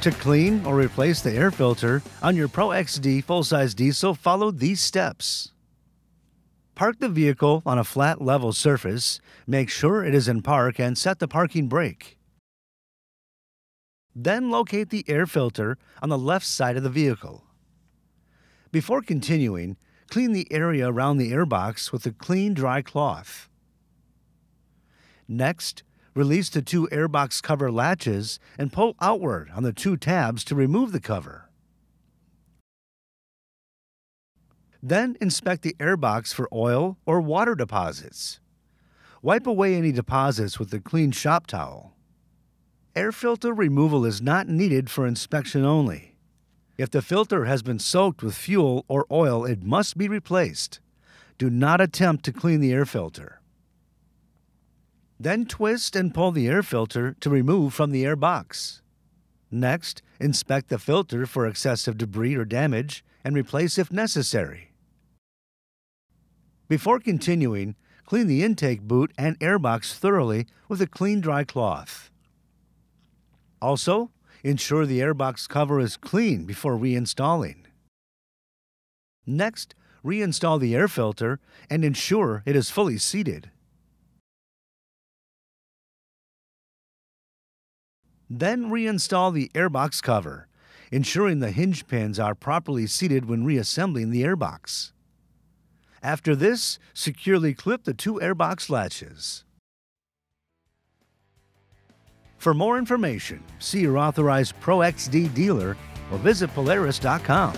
To clean or replace the air filter on your Pro XD full-size diesel, follow these steps. Park the vehicle on a flat, level surface. Make sure it is in park and set the parking brake. Then locate the air filter on the left side of the vehicle. Before continuing, clean the area around the airbox with a clean, dry cloth. Next, release the two airbox cover latches and pull outward on the two tabs to remove the cover. Then inspect the airbox for oil or water deposits. Wipe away any deposits with a clean shop towel. Air filter removal is not needed for inspection only. If the filter has been soaked with fuel or oil, it must be replaced. Do not attempt to clean the air filter. Then twist and pull the air filter to remove from the air box. Next, inspect the filter for excessive debris or damage and replace if necessary. Before continuing, clean the intake boot and airbox thoroughly with a clean, dry cloth. Also, ensure the airbox cover is clean before reinstalling. Next, reinstall the air filter and ensure it is fully seated. Then reinstall the airbox cover, ensuring the hinge pins are properly seated when reassembling the airbox. After this, securely clip the two airbox latches. For more information, see your authorized Pro XD dealer or visit Polaris.com.